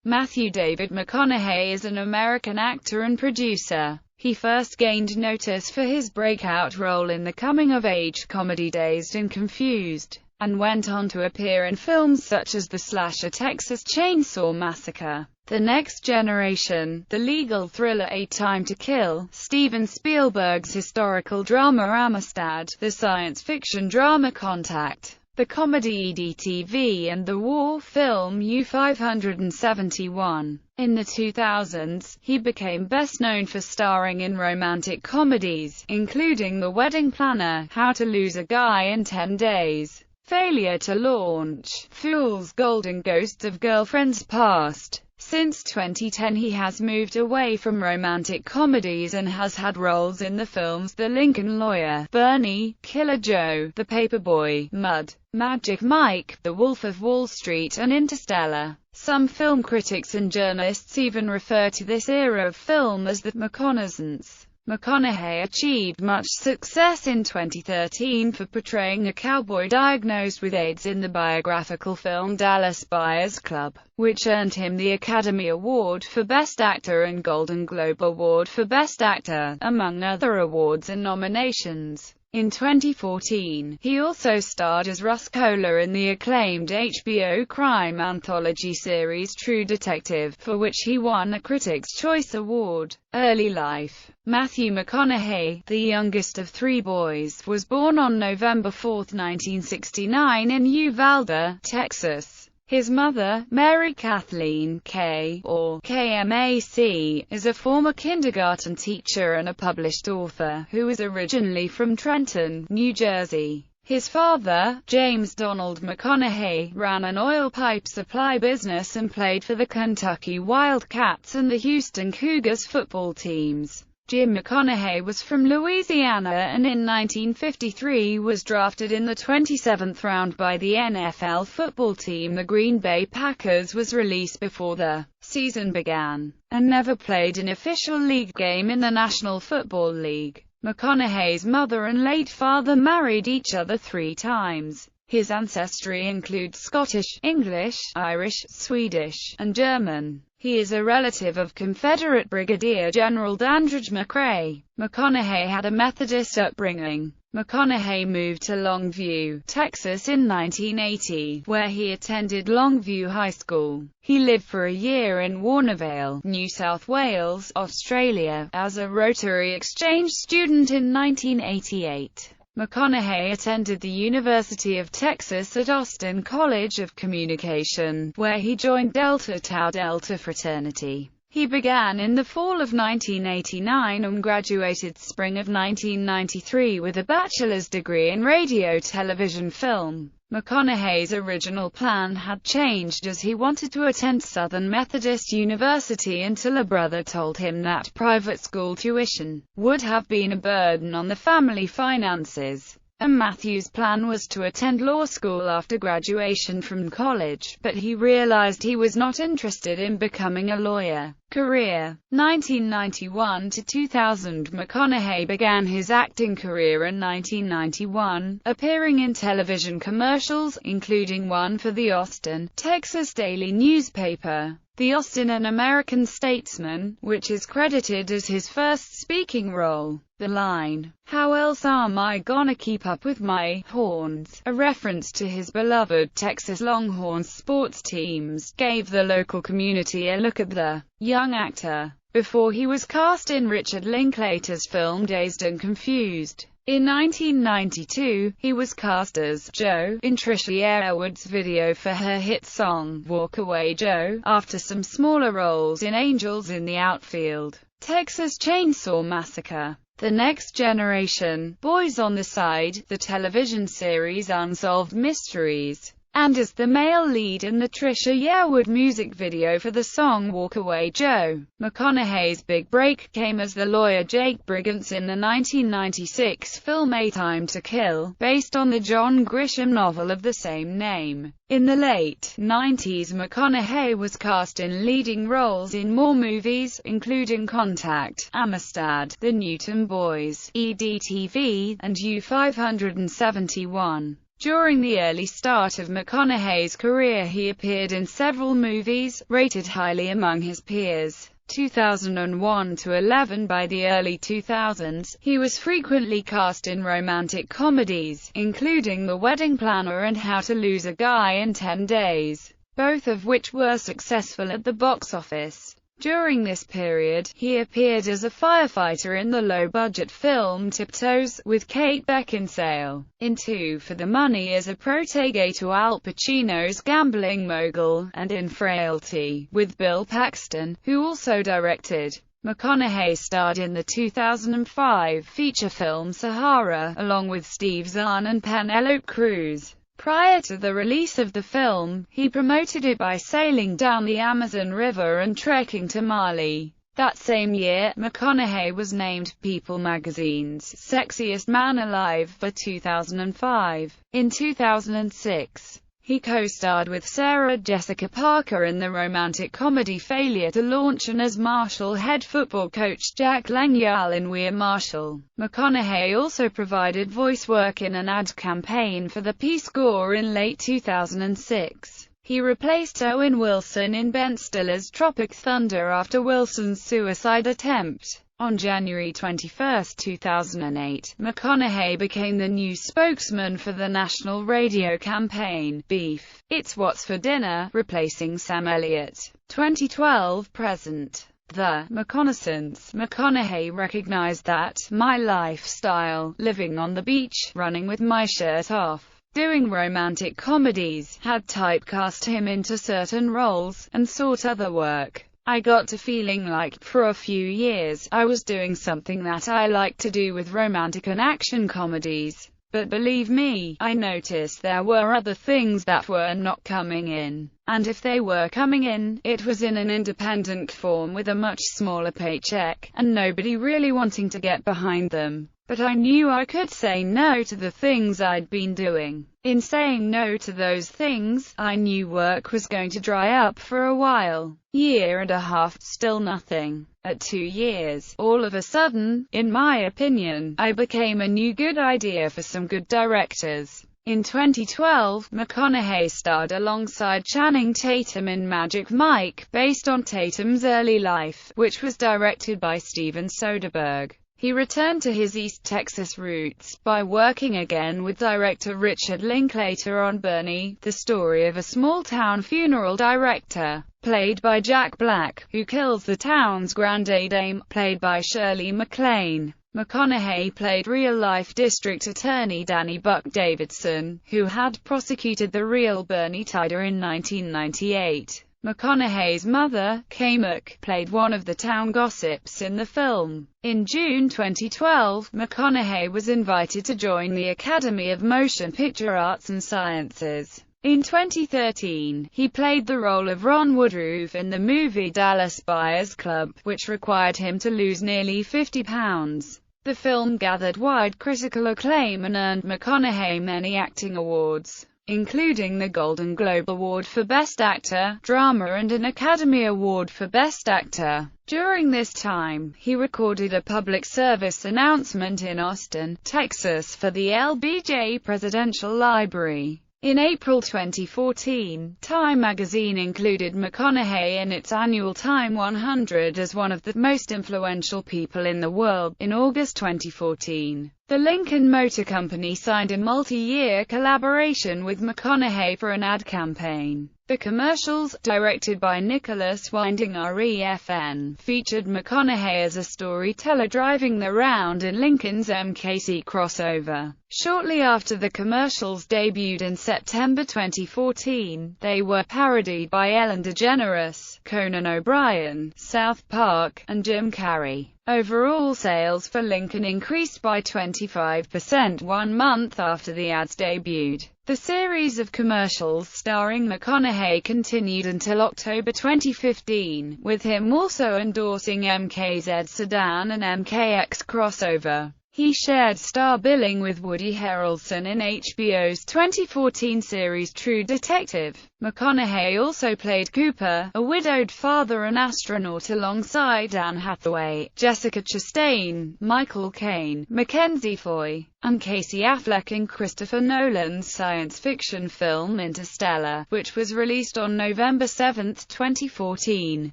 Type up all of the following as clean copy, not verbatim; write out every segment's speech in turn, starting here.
Matthew David McConaughey is an American actor and producer. He first gained notice for his breakout role in the coming-of-age comedy Dazed and Confused, and went on to appear in films such as the slasher Texas Chainsaw Massacre, The Next Generation, the legal thriller A Time to Kill, Steven Spielberg's historical drama Amistad, the science fiction drama Contact, the comedy EDTV, and the war film U-571. In the 2000s, he became best known for starring in romantic comedies, including The Wedding Planner, How to Lose a Guy in 10 Days, Failure to Launch, Fool's Gold, and Ghosts of Girlfriends Past. Since 2010 he has moved away from romantic comedies and has had roles in the films The Lincoln Lawyer, Bernie, Killer Joe, The Paperboy, Mud, Magic Mike, The Wolf of Wall Street, and Interstellar. Some film critics and journalists even refer to this era of film as the McConaissance. McConaughey achieved much success in 2013 for portraying a cowboy diagnosed with AIDS in the biographical film Dallas Buyers Club, which earned him the Academy Award for Best Actor and Golden Globe Award for Best Actor, among other awards and nominations. In 2014, he also starred as Russ Cola in the acclaimed HBO crime anthology series True Detective, for which he won a Critics' Choice Award. Early life. Matthew McConaughey, the youngest of three boys, was born on November 4, 1969 in Uvalde, Texas. His mother, Mary Kathleen K. or KMAC, is a former kindergarten teacher and a published author, who is originally from Trenton, New Jersey. His father, James Donald McConaughey, ran an oil pipe supply business and played for the Kentucky Wildcats and the Houston Cougars football teams. Jim McConaughey was from Louisiana and in 1953 was drafted in the 27th round by the NFL football team the Green Bay Packers. Was released before the season began, and never played an official league game in the National Football League. McConaughey's mother and late father married each other 3 times. His ancestry includes Scottish, English, Irish, Swedish, and German. He is a relative of Confederate Brigadier General Dandridge McRae. McConaughey had a Methodist upbringing. McConaughey moved to Longview, Texas in 1980, where he attended Longview High School. He lived for a year in Warnervale, New South Wales, Australia, as a Rotary Exchange student in 1988. McConaughey attended the University of Texas at Austin College of Communication, where he joined Delta Tau Delta fraternity. He began in the fall of 1989 and graduated spring of 1993 with a bachelor's degree in radio, television, film. McConaughey's original plan had changed as he wanted to attend Southern Methodist University until a brother told him that private school tuition would have been a burden on the family finances. And Matthew's plan was to attend law school after graduation from college, but he realized he was not interested in becoming a lawyer. Career. 1991 to 2000 McConaughey began his acting career in 1991, appearing in television commercials, including one for the Austin, Texas daily newspaper, The Austin, an American Statesman, which is credited as his first speaking role. The line, "How else am I gonna keep up with my horns?" a reference to his beloved Texas Longhorns sports teams, gave the local community a look at the young actor, before he was cast in Richard Linklater's film Dazed and Confused. In 1992, he was cast as Joe in Trisha Yearwood's video for her hit song Walk Away Joe, after some smaller roles in Angels in the Outfield, Texas Chainsaw Massacre, The Next Generation, Boys on the Side, the television series Unsolved Mysteries, and as the male lead in the Trisha Yearwood music video for the song Walk Away Joe. McConaughey's big break came as the lawyer Jake Brigance in the 1996 film A Time to Kill, based on the John Grisham novel of the same name. In the late 90s, McConaughey was cast in leading roles in more movies, including Contact, Amistad, The Newton Boys, EDTV, and U-571. During the early start of McConaughey's career, he appeared in several movies, rated highly among his peers. 2001 to 11. By the early 2000s, he was frequently cast in romantic comedies, including The Wedding Planner and How to Lose a Guy in 10 Days, both of which were successful at the box office. During this period, he appeared as a firefighter in the low-budget film Tiptoes, with Kate Beckinsale, in Two for the Money as a protege to Al Pacino's gambling mogul, and in Frailty, with Bill Paxton, who also directed. McConaughey starred in the 2005 feature film Sahara, along with Steve Zahn and Penelope Cruz. Prior to the release of the film, he promoted it by sailing down the Amazon River and trekking to Mali. That same year, McConaughey was named People magazine's Sexiest Man Alive for 2005. In 2006, he co-starred with Sarah Jessica Parker in the romantic comedy Failure to Launch and as Marshall head football coach Jack Lengyal in We're Marshall. McConaughey also provided voice work in an ad campaign for the Peace Corps in late 2006. He replaced Owen Wilson in Ben Stiller's Tropic Thunder after Wilson's suicide attempt. On January 21, 2008, McConaughey became the new spokesman for the national radio campaign, Beef, It's What's for Dinner, replacing Sam Elliott. 2012 present. The McConaissance. McConaughey recognized that my lifestyle, living on the beach, running with my shirt off, doing romantic comedies, had typecast him into certain roles, and sought other work. I got to feeling like, for a few years, I was doing something that I liked to do with romantic and action comedies. But believe me, I noticed there were other things that were not coming in. And if they were coming in, it was in an independent form with a much smaller paycheck, and nobody really wanting to get behind them. But I knew I could say no to the things I'd been doing. In saying no to those things, I knew work was going to dry up for a while. Year and a half, still nothing. At 2 years, all of a sudden, in my opinion, I became a new good idea for some good directors. In 2012, McConaughey starred alongside Channing Tatum in Magic Mike, based on Tatum's early life, which was directed by Steven Soderbergh. He returned to his East Texas roots by working again with director Richard Linklater on Bernie, the story of a small-town funeral director, played by Jack Black, who kills the town's grande dame, played by Shirley MacLaine. McConaughey played real-life district attorney Danny Buck Davidson, who had prosecuted the real Bernie Tider in 1998. McConaughey's mother, Kay Mc, played one of the town gossips in the film. In June 2012, McConaughey was invited to join the Academy of Motion Picture Arts and Sciences. In 2013, he played the role of Ron Woodruff in the movie Dallas Buyers Club, which required him to lose nearly 50 pounds. The film gathered wide critical acclaim and earned McConaughey many acting awards, including the Golden Globe Award for Best Actor, Drama and an Academy Award for Best Actor. During this time, he recorded a public service announcement in Austin, Texas for the LBJ Presidential Library. In April 2014, Time magazine included McConaughey in its annual Time 100 as one of the most influential people in the world. In August 2014, the Lincoln Motor Company signed a multi-year collaboration with McConaughey for an ad campaign. The commercials, directed by Nicholas Winding Refn, featured McConaughey as a storyteller driving the round in Lincoln's MKC crossover. Shortly after the commercials debuted in September 2014, they were parodied by Ellen DeGeneres, Conan O'Brien, South Park, and Jim Carrey. Overall sales for Lincoln increased by 25% 1 month after the ads debuted. The series of commercials starring McConaughey continued until October 2015, with him also endorsing MKZ sedan and MKX crossover. He shared star billing with Woody Harrelson in HBO's 2014 series True Detective. McConaughey also played Cooper, a widowed father and astronaut alongside Anne Hathaway, Jessica Chastain, Michael Caine, Mackenzie Foy, and Casey Affleck in Christopher Nolan's science fiction film Interstellar, which was released on November 7, 2014.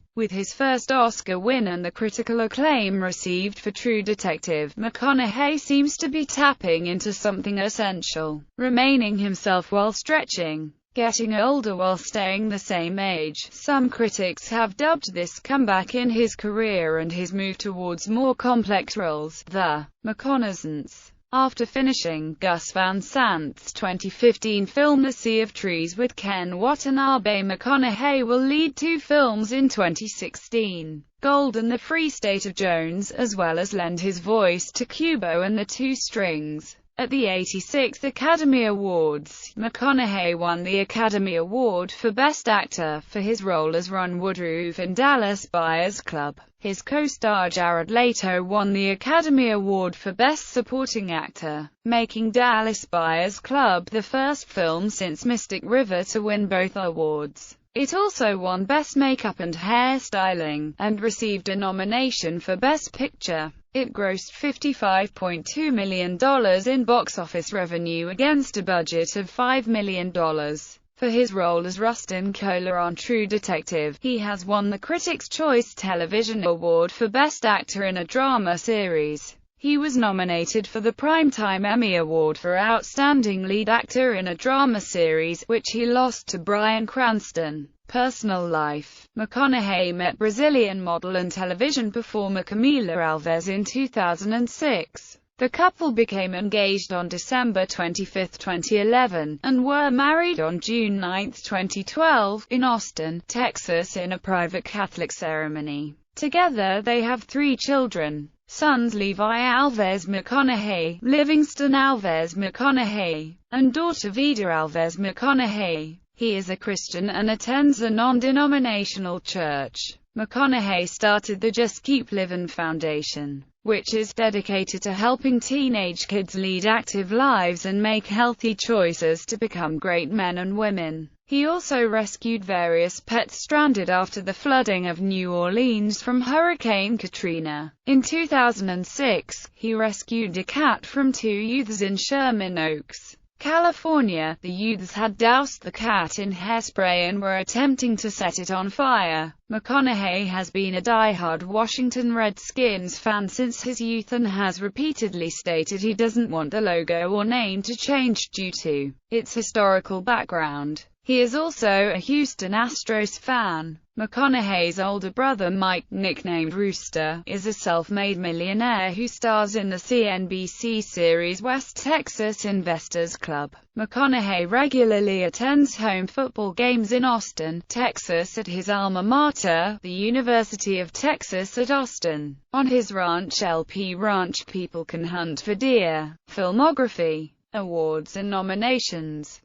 With his first Oscar win and the critical acclaim received for True Detective, McConaughey seems to be tapping into something essential, remaining himself while stretching. Getting older while staying the same age. Some critics have dubbed this comeback in his career and his move towards more complex roles, the McConaissance. After finishing Gus Van Sant's 2015 film The Sea of Trees with Ken Watanabe, McConaughey will lead 2 films in 2016, Gold and The Free State of Jones, as well as lend his voice to Kubo and the Two Strings. At the 86th Academy Awards, McConaughey won the Academy Award for Best Actor for his role as Ron Woodroof in Dallas Buyers Club. His co-star Jared Leto won the Academy Award for Best Supporting Actor, making Dallas Buyers Club the first film since Mystic River to win both awards. It also won Best Makeup and Hairstyling, and received a nomination for Best Picture. It grossed $55.2 million in box office revenue against a budget of $5 million. For his role as Rustin Coler on True Detective, he has won the Critics' Choice Television Award for Best Actor in a Drama Series. He was nominated for the Primetime Emmy Award for Outstanding Lead Actor in a Drama Series, which he lost to Bryan Cranston. Personal life. McConaughey met Brazilian model and television performer Camila Alves in 2006. The couple became engaged on December 25, 2011, and were married on June 9, 2012, in Austin, Texas in a private Catholic ceremony. Together they have 3 children. Sons Levi Alves McConaughey, Livingston Alves McConaughey, and daughter Vida Alves McConaughey. He is a Christian and attends a non-denominational church. McConaughey started the Just Keep Livin' Foundation, which is dedicated to helping teenage kids lead active lives and make healthy choices to become great men and women. He also rescued various pets stranded after the flooding of New Orleans from Hurricane Katrina. In 2006, he rescued a cat from 2 youths in Sherman Oaks, California. The youths had doused the cat in hairspray and were attempting to set it on fire. McConaughey has been a die-hard Washington Redskins fan since his youth and has repeatedly stated he doesn't want the logo or name to change due to its historical background. He is also a Houston Astros fan. McConaughey's older brother Mike, nicknamed Rooster, is a self-made millionaire who stars in the CNBC series West Texas Investors Club. McConaughey regularly attends home football games in Austin, Texas at his alma mater, the University of Texas at Austin. On his ranch LP Ranch, people can hunt for deer. Filmography, awards and nominations.